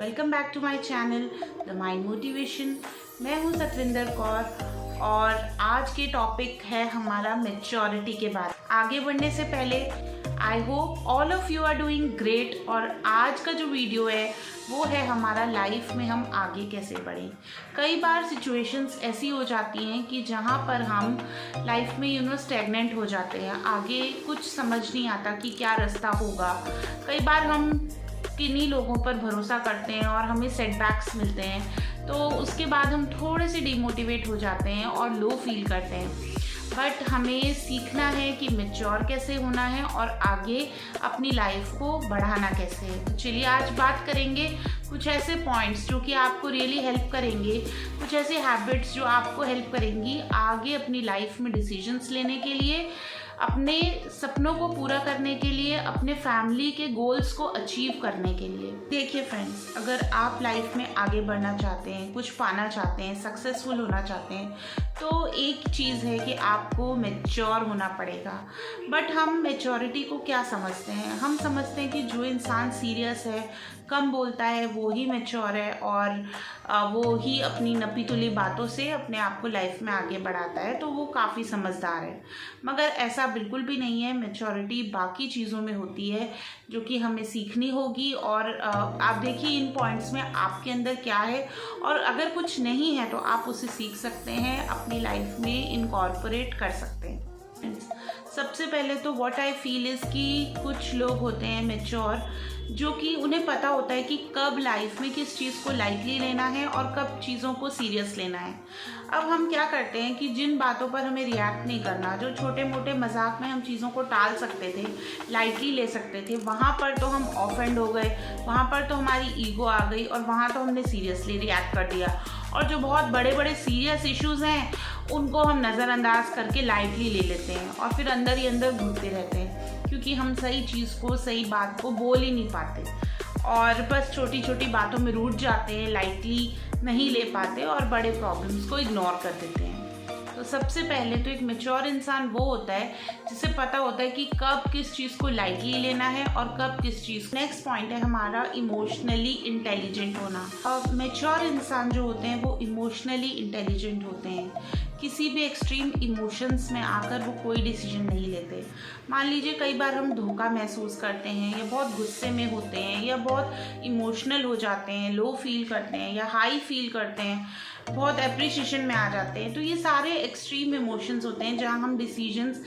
Welcome back to my channel the mind motivation. मैं हूं सतविंदर कौर और आज के टॉपिक है हमारा मैच्योरिटी के बारे में। आगे बढ़ने से पहले I hope all of you are doing great. और आज का जो वीडियो है वो है हमारा लाइफ में हम आगे कैसे बढ़ें। कई बार सिचुएशंस ऐसी हो जाती हैं कि जहाँ पर हम लाइफ में स्टैग्नेंट हो जाते हैं, आगे कुछ समझ नहीं आता कि क्या रास्ता होगा। कई बार हम किन्हीं लोगों पर भरोसा करते हैं और हमें सेटबैक्स मिलते हैं, तो उसके बाद हम थोड़े से डिमोटिवेट हो जाते हैं और लो फील करते हैं। बट हमें सीखना है कि मैच्योर कैसे होना है और आगे अपनी लाइफ को बढ़ाना कैसे है। तो चलिए आज बात करेंगे कुछ ऐसे पॉइंट्स जो कि आपको रियली हेल्प करेंगे, कुछ ऐसे हैबिट्स जो आपको हेल्प करेंगी आगे अपनी लाइफ में डिसीजंस लेने के लिए, अपने सपनों को पूरा करने के लिए, अपने फैमिली के गोल्स को अचीव करने के लिए। देखिए फ्रेंड्स, अगर आप लाइफ में आगे बढ़ना चाहते हैं, कुछ पाना चाहते हैं, सक्सेसफुल होना चाहते हैं, तो एक चीज़ है कि आपको मैच्योर होना पड़ेगा। बट हम मैच्योरिटी को क्या समझते हैं? हम समझते हैं कि जो इंसान सीरियस है, कम बोलता है, वो ही मैच्योर है और वो ही अपनी नपी तुली बातों से अपने आप को लाइफ में आगे बढ़ाता है, तो वो काफ़ी समझदार है। मगर ऐसा बिल्कुल भी नहीं है। मैच्योरिटी बाकी चीज़ों में होती है जो कि हमें सीखनी होगी। और आप देखिए इन पॉइंट्स में आपके अंदर क्या है, और अगर कुछ नहीं है तो आप उसे सीख सकते हैं, अपनी लाइफ में इनकॉर्पोरेट कर सकते हैं। सबसे पहले तो व्हाट आई फील इज़ कि कुछ लोग होते हैं मैच्योर जो कि उन्हें पता होता है कि कब लाइफ में किस चीज़ को लाइटली लेना है और कब चीज़ों को सीरियस लेना है। अब हम क्या करते हैं कि जिन बातों पर हमें रिएक्ट नहीं करना, जो छोटे मोटे मजाक में हम चीज़ों को टाल सकते थे, लाइटली ले सकते थे, वहाँ पर तो हम ऑफेंड हो गए, वहाँ पर तो हमारी ईगो आ गई और वहाँ तो हमने सीरियसली रिएक्ट कर दिया। और जो बहुत बड़े बड़े सीरियस इश्यूज़ हैं उनको हम नज़रअंदाज करके लाइटली ले लेते हैं और फिर अंदर ही अंदर घूमते रहते हैं, क्योंकि हम सही चीज़ को, सही बात को बोल ही नहीं पाते और बस छोटी छोटी बातों में रूठ जाते हैं, लाइटली नहीं ले पाते और बड़े प्रॉब्लम्स को इग्नोर कर देते हैं। तो सबसे पहले तो एक मैच्योर इंसान वो होता है जिसे पता होता है कि कब किस चीज़ को लाइटली लेना है और कब किस चीज़। नेक्स्ट पॉइंट है हमारा इमोशनली इंटेलिजेंट होना। और मैच्योर इंसान जो होते हैं वो इमोशनली इंटेलिजेंट होते हैं। किसी भी एक्सट्रीम इमोशंस में आकर वो कोई डिसीजन नहीं लेते। मान लीजिए कई बार हम धोखा महसूस करते हैं या बहुत गुस्से में होते हैं या बहुत इमोशनल हो जाते हैं, लो फील करते हैं या हाई फील करते हैं, बहुत एप्रिसिएशन में आ जाते हैं। तो ये सारे एक्सट्रीम इमोशंस होते हैं जहाँ हम डिसीजंस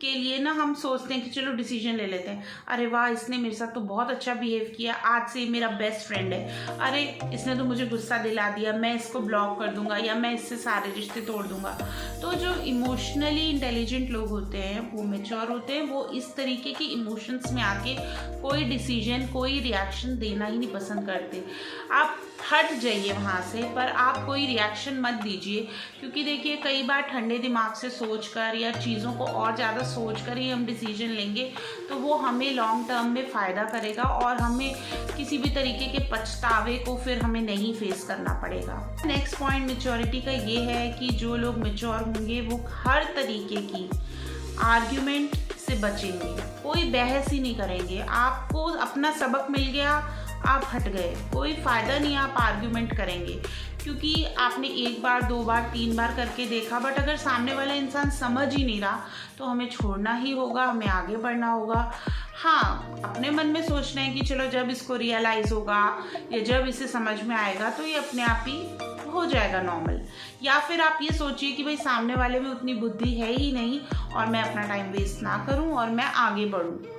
के लिए ना हम सोचते हैं कि चलो डिसीजन ले लेते हैं। अरे वाह, इसने मेरे साथ तो बहुत अच्छा बिहेव किया, आज से मेरा बेस्ट फ्रेंड है। अरे इसने तो मुझे गुस्सा दिला दिया, मैं इसको ब्लॉक कर दूंगा या मैं इससे सारे रिश्ते तोड़ दूंगा। तो जो इमोशनली इंटेलिजेंट लोग होते हैं, वो मैच्योर होते हैं, वो इस तरीके के इमोशंस में आके कोई डिसीजन, कोई रिएक्शन देना ही नहीं पसंद करते। आप हट जाइए वहाँ से, पर आप कोई रिएक्शन मत दीजिए, क्योंकि देखिए कई बार ठंडे दिमाग से सोचकर या चीज़ों को और ज़्यादा सोचकर ही हम डिसीजन लेंगे तो वो हमें लॉन्ग टर्म में फ़ायदा करेगा और हमें किसी भी तरीके के पछतावे को फिर हमें नहीं फेस करना पड़ेगा। नेक्स्ट पॉइंट मैच्योरिटी का ये है कि जो लोग मैच्योर होंगे वो हर तरीके की आर्ग्यूमेंट से बचेंगे, कोई बहस ही नहीं करेंगे। आपको अपना सबक मिल गया, आप हट गए, कोई फ़ायदा नहीं आप आर्ग्यूमेंट करेंगे, क्योंकि आपने एक बार, दो बार, तीन बार करके देखा। बट अगर सामने वाला इंसान समझ ही नहीं रहा तो हमें छोड़ना ही होगा, हमें आगे बढ़ना होगा। हाँ, अपने मन में सोचना है कि चलो जब इसको रियलाइज़ होगा या जब इसे समझ में आएगा तो ये अपने आप ही हो जाएगा नॉर्मल। या फिर आप ये सोचिए कि भाई सामने वाले में उतनी बुद्धि है ही नहीं और मैं अपना टाइम वेस्ट ना करूं और मैं आगे बढ़ूं।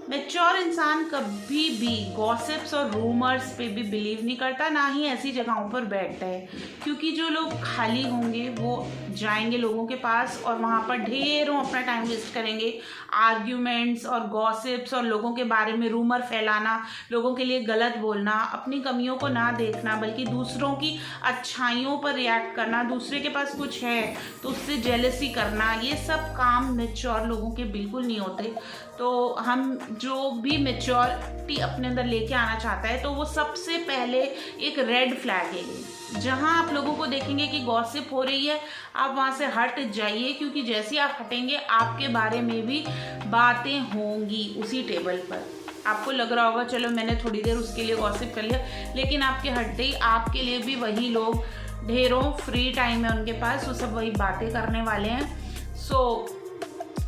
मैच्योर इंसान कभी भी गॉसिप्स और रूमर्स पे भी बिलीव नहीं करता, ना ही ऐसी जगहों पर बैठता है, क्योंकि जो लोग खाली होंगे वो जाएंगे लोगों के पास और वहाँ पर ढेरों अपना टाइम वेस्ट करेंगे। आर्ग्यूमेंट्स और गॉसिप्स और लोगों के बारे में रूमर फैलाना, लोगों के लिए गलत बोलना, अपनी कमियों को ना देखना बल्कि दूसरों की अच्छाइयों पर रिएक्ट करना, दूसरे के पास कुछ है तो उससे जेलसी करना, ये सब काम मैच्योर लोगों के बिल्कुल नहीं होते। तो हम जो भी मैच्योरिटी अपने अंदर लेके आना चाहता है तो वो सबसे पहले एक रेड फ्लैग है। जहाँ आप लोगों को देखेंगे कि गॉसिप हो रही है, आप वहाँ से हट जाइए, क्योंकि जैसे ही आप हटेंगे आपके बारे में भी बातें होंगी उसी टेबल पर। आपको लग रहा होगा चलो मैंने थोड़ी देर उसके लिए गॉसिप कर लिया, लेकिन आपके हटते ही आपके लिए भी वही लोग, ढेरों फ्री टाइम है उनके पास, वो सब वही बातें करने वाले हैं। So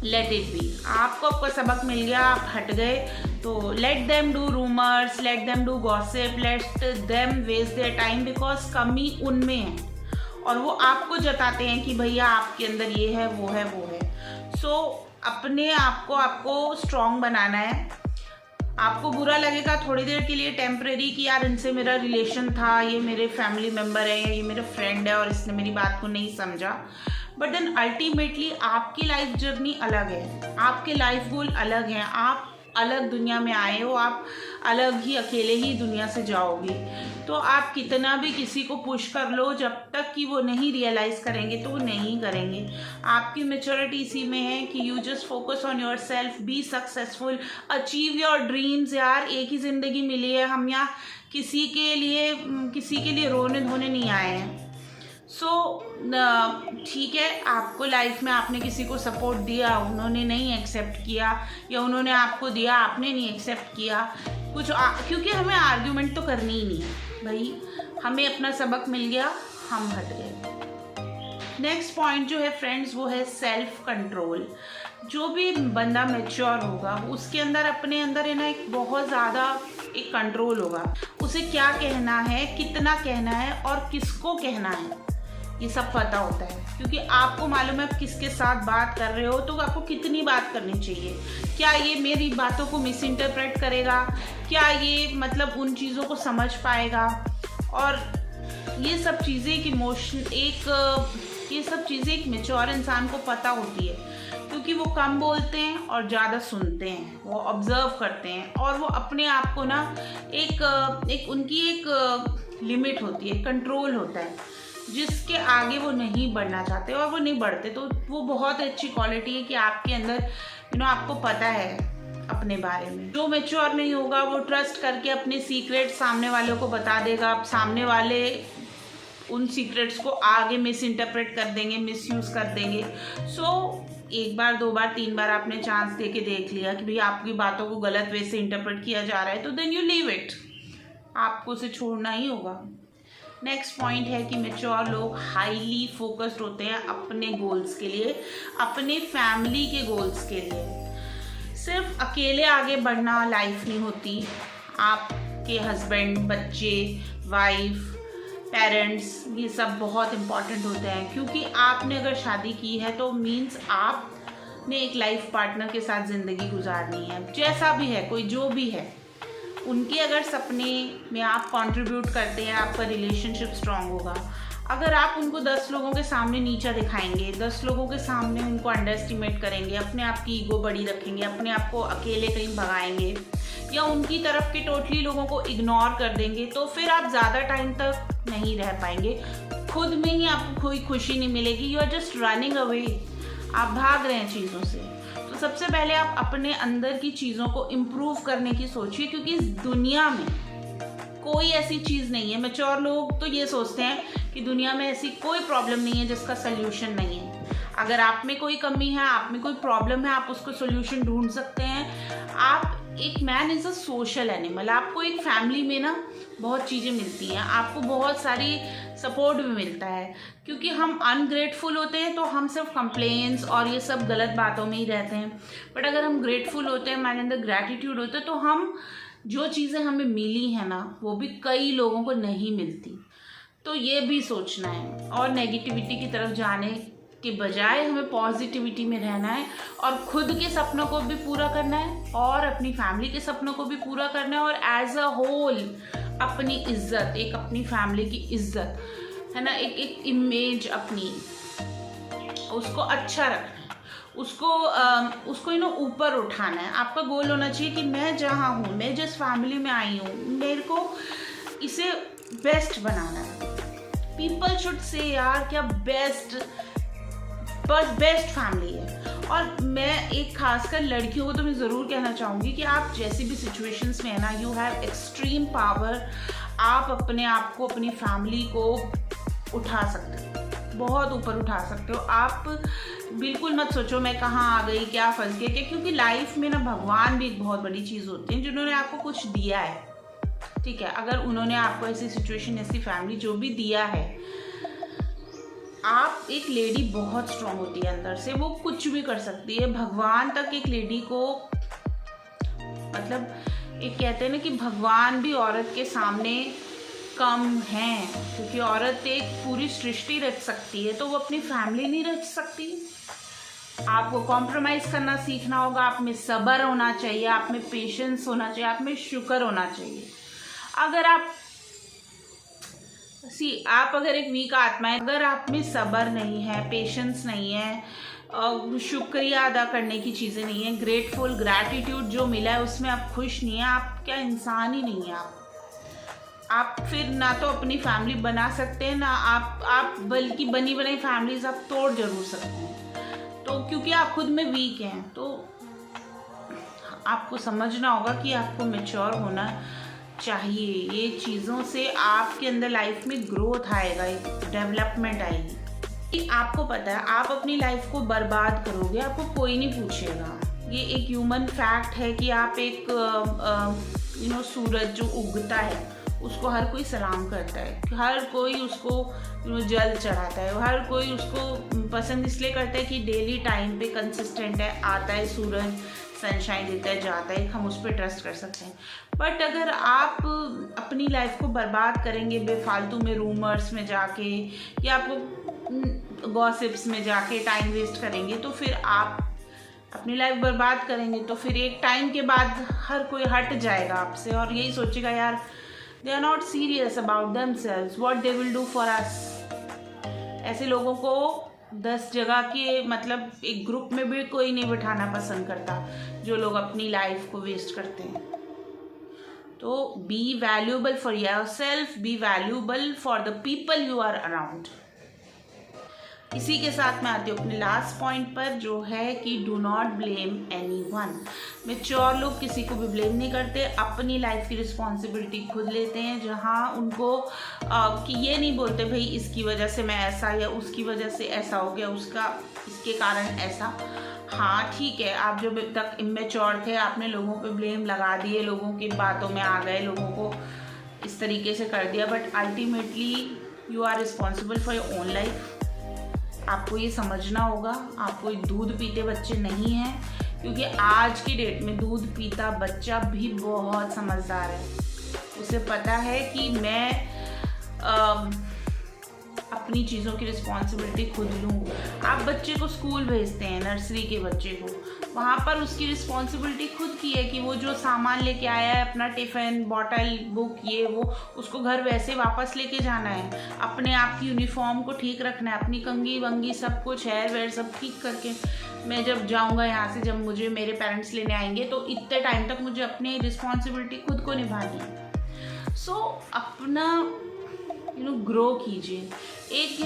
let it be. आपको आपका सबक मिल गया, आप हट गए, तो let them do rumours, let them do gossip, let them waste their time, because कमी उनमें है और वो आपको जताते हैं कि भैया आपके अंदर ये है वो है वो है। सो अपने आप को आपको स्ट्रॉन्ग बनाना है। आपको बुरा लगेगा थोड़ी देर के लिए, टेम्परेरी, कि यार इनसे मेरा रिलेशन था, ये मेरे फैमिली मेम्बर है या ये मेरा फ्रेंड है और इसने मेरी बात को नहीं समझा, बट देन अल्टीमेटली आपकी लाइफ जर्नी अलग है, आपके लाइफ गोल अलग हैं, आप अलग दुनिया में आए हो, आप अलग ही अकेले ही दुनिया से जाओगे। तो आप कितना भी किसी को पुश कर लो, जब तक कि वो नहीं रियलाइज़ करेंगे तो वो नहीं करेंगे। आपकी मैच्योरिटी इसी में है कि you just focus on your self, be successful, achieve your dreams. यार एक ही ज़िंदगी मिली है, हम यहाँ किसी के लिए रोने धोने नहीं आए हैं। सो ठीक है, आपको लाइफ में आपने किसी को सपोर्ट दिया, उन्होंने नहीं एक्सेप्ट किया, या उन्होंने आपको दिया आपने नहीं एक्सेप्ट किया कुछ, क्योंकि हमें आर्ग्यूमेंट तो करनी ही नहीं है भाई, हमें अपना सबक मिल गया, हम हट गए। नेक्स्ट पॉइंट जो है फ्रेंड्स वो है सेल्फ कंट्रोल। जो भी बंदा मैच्योर होगा उसके अंदर, अपने अंदर है ना, एक बहुत ज़्यादा एक कंट्रोल होगा। उसे क्या कहना है, कितना कहना है और किसको कहना है, ये सब पता होता है, क्योंकि आपको मालूम है आप किसके साथ बात कर रहे हो, तो आपको कितनी बात करनी चाहिए। क्या ये मेरी बातों को मिस इंटरप्रेट करेगा, क्या ये मतलब उन चीज़ों को समझ पाएगा, और ये सब चीज़ें ये सब चीज़ें एक मैच्योर इंसान को पता होती है, क्योंकि वो कम बोलते हैं और ज़्यादा सुनते हैं, वो ऑब्जर्व करते हैं, और वो अपने आप को ना उनकी एक लिमिट होती है, कंट्रोल होता है, जिसके आगे वो नहीं बढ़ना चाहते और वो नहीं बढ़ते। तो वो बहुत अच्छी क्वालिटी है कि आपके अंदर आपको पता है अपने बारे में। जो मैच्योर नहीं होगा वो ट्रस्ट करके अपने सीक्रेट सामने वालों को बता देगा, सामने वाले उन सीक्रेट्स को आगे मिस इंटरप्रेट कर देंगे, मिसयूज़ कर देंगे। सो एक बार, दो बार, तीन बार आपने चांस दे के देख लिया कि भाई आपकी बातों को गलत वे से इंटरप्रेट किया जा रहा है, तो देन यू लीव इट, आपको उसे छोड़ना ही होगा। नेक्स्ट पॉइंट है कि मैच्योर लोग हाईली फोकस्ड होते हैं अपने गोल्स के लिए, अपने फैमिली के गोल्स के लिए। सिर्फ अकेले आगे बढ़ना लाइफ नहीं होती, आपके हस्बैंड, बच्चे, वाइफ, पेरेंट्स, ये सब बहुत इम्पॉर्टेंट होते हैं, क्योंकि आपने अगर शादी की है तो मीन्स आपने एक लाइफ पार्टनर के साथ ज़िंदगी गुजारनी है, जैसा भी है, कोई जो भी है, उनके अगर सपने में आप कंट्रीब्यूट करते हैं, आपका रिलेशनशिप स्ट्रांग होगा। अगर आप उनको 10 लोगों के सामने नीचा दिखाएंगे, 10 लोगों के सामने उनको अंडर एस्टिमेट करेंगे, अपने आप की ईगो बड़ी रखेंगे, अपने आप को अकेले कहीं भगाएंगे, या उनकी तरफ के टोटली लोगों को इग्नोर कर देंगे, तो फिर आप ज़्यादा टाइम तक नहीं रह पाएंगे, खुद में ही आपको कोई खुशी नहीं मिलेगी। You are just running away, आप भाग रहे हैं चीज़ों से। तो सबसे पहले आप अपने अंदर की चीज़ों को इम्प्रूव करने की सोचिए, क्योंकि इस दुनिया में कोई ऐसी चीज़ नहीं है, मैच्योर लोग तो ये सोचते हैं कि दुनिया में ऐसी कोई प्रॉब्लम नहीं है जिसका सल्यूशन नहीं है। अगर आप में कोई कमी है, आप में कोई प्रॉब्लम है, आप उसको सल्यूशन ढूंढ सकते हैं। आप एक man is a social animal, आपको एक फैमिली में ना बहुत चीज़ें मिलती हैं, आपको बहुत सारी सपोर्ट भी मिलता है, क्योंकि हम अनग्रेटफुल होते हैं तो हम सिर्फ कंप्लेंट्स और ये सब गलत बातों में ही रहते हैं। बट अगर हम ग्रेटफुल होते हैं, हमारे अंदर ग्रैटिट्यूड होता है, तो हम जो चीज़ें हमें मिली हैं ना, वो भी कई लोगों को नहीं मिलती। तो ये भी सोचना है, और नेगेटिविटी की तरफ जाने के बजाय हमें पॉजिटिविटी में रहना है, और खुद के सपनों को भी पूरा करना है और अपनी फैमिली के सपनों को भी पूरा करना है, और एज अ होल अपनी इज्जत, एक अपनी फैमिली की इज्जत है ना, एक इमेज अपनी, उसको अच्छा रखना है, उसको ऊपर उठाना है। आपका गोल होना चाहिए कि मैं जहाँ हूँ, मैं जिस फैमिली में आई हूँ, मेरे को इसे बेस्ट बनाना है। पीपल शुड से यार क्या बेस्ट फैमिली है। और मैं एक खासकर लड़कियों को तो मैं ज़रूर कहना चाहूँगी कि आप जैसी भी सिचुएशंस में है ना, यू हैव एक्सट्रीम पावर। आप अपने आप को, अपनी फैमिली को उठा सकते हो, बहुत ऊपर उठा सकते हो। आप बिल्कुल मत सोचो मैं कहाँ आ गई, क्या फंस गया, क्या, क्योंकि लाइफ में ना भगवान भी एक बहुत बड़ी चीज़ होती है जिन्होंने आपको कुछ दिया है, ठीक है। अगर उन्होंने आपको ऐसी सिचुएशन, ऐसी फैमिली जो भी दिया है, आप एक लेडी बहुत स्ट्रांग होती है अंदर से, वो कुछ भी कर सकती है। भगवान तक एक लेडी को, मतलब एक कहते हैं ना कि भगवान भी औरत के सामने कम हैं, क्योंकि औरत एक पूरी सृष्टि रच सकती है तो वो अपनी फैमिली नहीं रच सकती। आपको कॉम्प्रोमाइज़ करना सीखना होगा, आप में सब्र होना चाहिए, आप में पेशेंस होना चाहिए, आप में शुक्र होना चाहिए। अगर आप अगर एक वीक आत्मा है, अगर आप में सब्र नहीं है, पेशेंस नहीं है, शुक्रिया अदा करने की चीज़ें नहीं है, ग्रैटिट्यूड जो मिला है उसमें आप खुश नहीं है, आप क्या इंसान ही नहीं है। आप फिर ना तो अपनी फैमिली बना सकते हैं, ना आप बल्कि बनी बनाई फैमिलीज आप तोड़ जरूर सकते हैं। तो क्योंकि आप खुद में वीक हैं, तो आपको समझना होगा कि आपको मैच्योर होना चाहिए। ये चीज़ों से आपके अंदर लाइफ में ग्रोथ आएगा, एक डेवलपमेंट आएगी। आपको पता है आप अपनी लाइफ को बर्बाद करोगे, आपको कोई नहीं पूछेगा। ये एक ह्यूमन फैक्ट है कि आप एक सूरज जो उगता है उसको हर कोई सलाम करता है, हर कोई उसको जल चढ़ाता है, हर कोई उसको पसंद इसलिए करता है कि डेली टाइम पे कंसिस्टेंट है, आता है सूरज, सनशाइन देता है, जाता है, हम उस पर ट्रस्ट कर सकते हैं। बट अगर आप अपनी लाइफ को बर्बाद करेंगे बेफालतू में रूमर्स में जाके या आपको गॉसिप्स में जाके टाइम वेस्ट करेंगे, तो फिर आप अपनी लाइफ बर्बाद करेंगे। तो फिर एक टाइम के बाद हर कोई हट जाएगा आपसे और यही सोचेगा यार they are not serious about themselves, what they will do for us। ऐसे लोगों को 10 जगह के मतलब एक ग्रुप में भी कोई नहीं बिठाना पसंद करता जो लोग अपनी लाइफ को वेस्ट करते हैं। तो be valuable for yourself, be valuable for the people you are around. इसी के साथ मैं आती हूँ अपने लास्ट पॉइंट पर, जो है कि do not blame anyone. Mature लोग किसी को भी ब्लेम नहीं करते, अपनी लाइफ की रिस्पॉन्सिबिलिटी खुद लेते हैं। जहाँ उनको कि ये नहीं बोलते भाई इसकी वजह से मैं ऐसा या उसकी वजह से ऐसा हो गया, उसका इसके कारण ऐसा। हाँ ठीक है, आप जब तक इमेच्योर थे आपने लोगों पे ब्लेम लगा दिए, लोगों की बातों में आ गए, लोगों को इस तरीके से कर दिया, but ultimately you are responsible for your own life. आपको ये समझना होगा, आप कोई दूध पीते बच्चे नहीं हैं, क्योंकि आज की डेट में दूध पीता बच्चा भी बहुत समझदार है। उसे पता है कि मैं अपनी चीज़ों की रिस्पॉन्सिबिलिटी खुद लूँ। आप बच्चे को स्कूल भेजते हैं, नर्सरी के बच्चे को, वहाँ पर उसकी रिस्पॉन्सिबिलिटी खुद की है कि वो जो सामान लेके आया है, अपना टिफ़िन, बॉटल, बुक, ये वो, उसको घर वैसे वापस लेके जाना है, अपने आप की यूनिफॉर्म को ठीक रखना है, अपनी कंघी वंगी सब कुछ, हेयर वेयर सब ठीक करके मैं जब जाऊँगा यहाँ से, जब मुझे मेरे पेरेंट्स लेने आएंगे, तो इतने टाइम तक मुझे अपनी रिस्पॉन्सिबिलिटी खुद को निभानी है। सो अपना ग्रो कीजिए। एक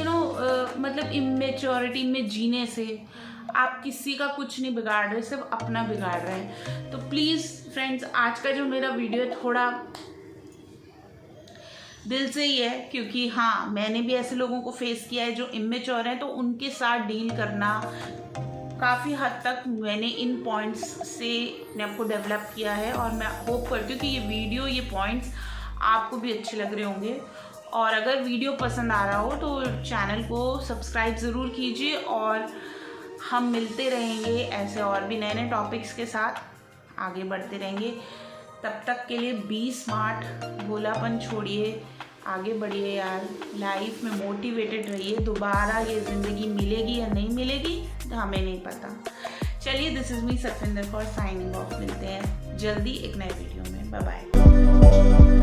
मतलब इमेच्योरिटी में जीने से आप किसी का कुछ नहीं बिगाड़ रहे, सिर्फ अपना बिगाड़ रहे हैं। तो प्लीज़ फ्रेंड्स, आज का जो मेरा वीडियो है थोड़ा दिल से ही है, क्योंकि हाँ मैंने भी ऐसे लोगों को फेस किया है जो इमेच्योर हैं, तो उनके साथ डील करना काफ़ी हद तक मैंने इन पॉइंट्स से अपने आप को डेवलप किया है। और मैं होप करती हूँ कि ये वीडियो, ये पॉइंट्स आपको भी अच्छे लग रहे होंगे। और अगर वीडियो पसंद आ रहा हो तो चैनल को सब्सक्राइब ज़रूर कीजिए, और हम मिलते रहेंगे ऐसे और भी नए नए टॉपिक्स के साथ, आगे बढ़ते रहेंगे। तब तक के लिए बी स्मार्ट, भोलापन छोड़िए, आगे बढ़िए यार, लाइफ में मोटिवेटेड रहिए। दोबारा ये ज़िंदगी मिलेगी या नहीं मिलेगी हमें नहीं पता। चलिए, this is me Satwinder Kaur signing off. मिलते हैं जल्दी एक नए वीडियो में। Bye bye.